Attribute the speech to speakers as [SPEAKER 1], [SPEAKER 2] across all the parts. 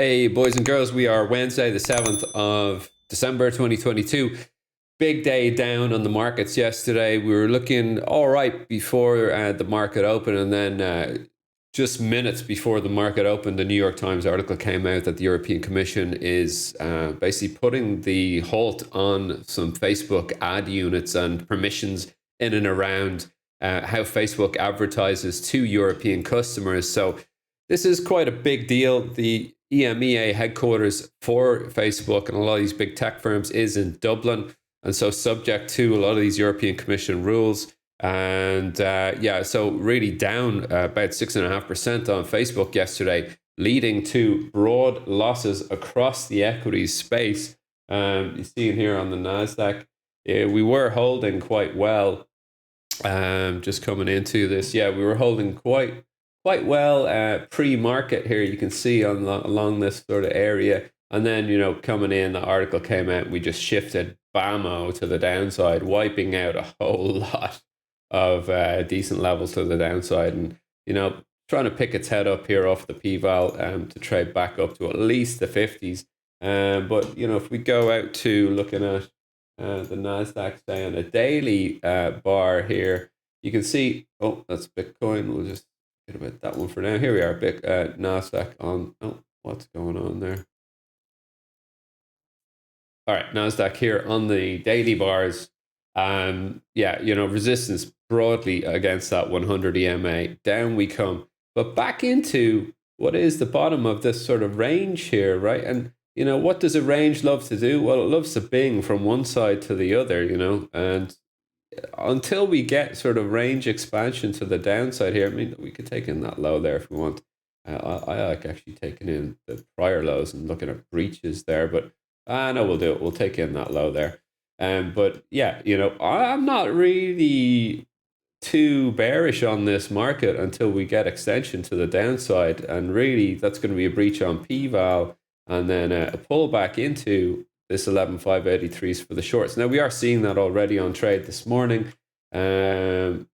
[SPEAKER 1] Hey, boys and girls, we are Wednesday, the 7th of December 2022. Big day down on the markets yesterday. We were looking all right before the market opened, and then just minutes before the market opened, the New York Times article came out that the European Commission is basically putting the halt on some Facebook ad units and permissions in and around how Facebook advertises to European customers. So this is quite a big deal. The EMEA headquarters for Facebook and a lot of these big tech firms is in Dublin. And so subject to a lot of these European Commission rules. And so really down about 6.5% on Facebook yesterday, leading to broad losses across the equities space. You see it here on the NASDAQ. We were holding quite well just coming into this. Yeah, we were holding quite well pre-market here. You can see along this sort of area. And then, coming in, the article came out, we just shifted BAMO to the downside, wiping out a whole lot of decent levels to the downside. And, trying to pick its head up here off the P-Val to trade back up to at least the 50s. But, if we go out to looking at the NASDAQ, say, on a daily bar here, you can see, that's Bitcoin. We'll just forget about that one for now. Here we are, NASDAQ on, what's going on there? All right, NASDAQ here on the daily bars. Resistance broadly against that 100 EMA. Down we come. But back into what is the bottom of this sort of range here, right? And, what does a range love to do? Well, it loves to bing from one side to the other, and until we get sort of range expansion to the downside here, I mean, we could take in that low there if we want. I like actually taking in the prior lows and looking at breaches there, but no, we'll do it. We'll take in that low there. But yeah, I'm not really too bearish on this market until we get extension to the downside. And really, that's going to be a breach on P-Val and then a pullback into this 11,583s for the shorts. Now, we are seeing that already on trade this morning. I'm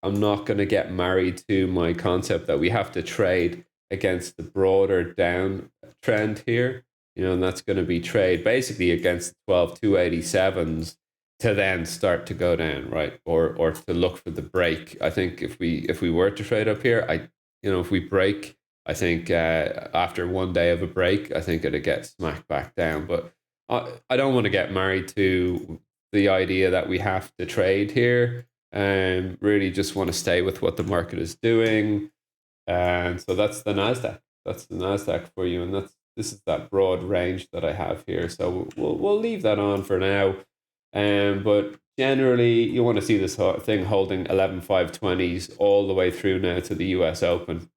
[SPEAKER 1] not going to get married to my concept that we have to trade against the broader down trend here. And that's going to be trade basically against 12,287s to then start to go down, right? Or to look for the break. I think if we were to trade up here, if we break, I think after one day of a break, I think it'd get smacked back down. But I don't want to get married to the idea that we have to trade here. Really just want to stay with what the market is doing. And so that's the NASDAQ. That's the NASDAQ for you. And this is that broad range that I have here. So we'll leave that on for now. But generally, you want to see this thing holding 11,520s all the way through now to the US Open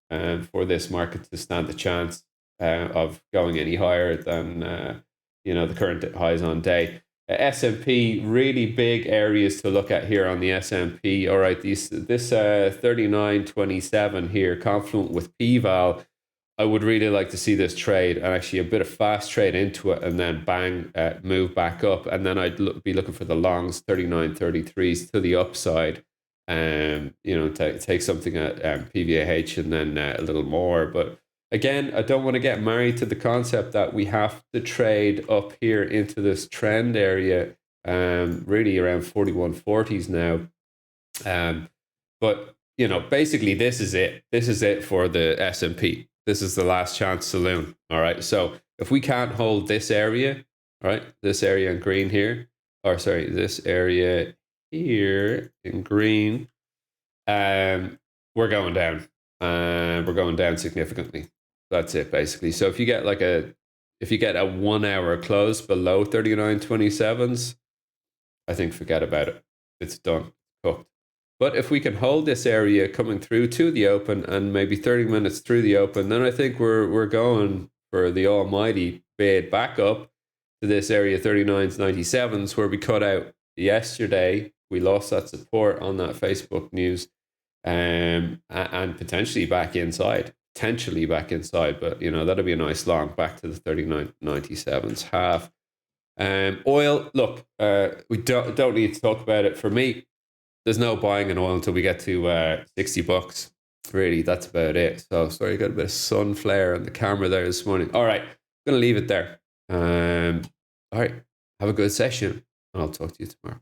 [SPEAKER 1] for this market to stand a chance of going any higher than the current highs on day. S&P, really big areas to look at here on the S&P. All right, this 39.27 here, confluent with P-Val. I would really like to see this trade and actually a bit of fast trade into it and then bang, move back up. And then I'd be looking for the longs, 39.33s to the upside. Take something at PVAH and then a little more. But again, I don't want to get married to the concept that we have to trade up here into this trend area, really around 41.40s now. But, basically this is it. This is it for the S&P. This is the last chance saloon. All right. So if we can't hold this area, all right, this area in green here, this area here in green, we're going down. We're going down significantly. That's it basically. So if you get a 1 hour close below 39.27s, I think forget about it. It's done, cooked. But if we can hold this area coming through to the open and maybe 30 minutes through the open, then I think we're going for the almighty bid back up to this area 39s, 97s, where we cut out yesterday. We lost that support on that Facebook news, and potentially back inside. But that'll be a nice long back to the 39.97s half. Oil, look, we don't need to talk about it. For me, there's no buying in oil until we get to $60. really, that's about it. So sorry, I got a bit of sun flare on the camera there this morning. All right, I'm gonna leave it there. All right, have a good session, and I'll talk to you tomorrow.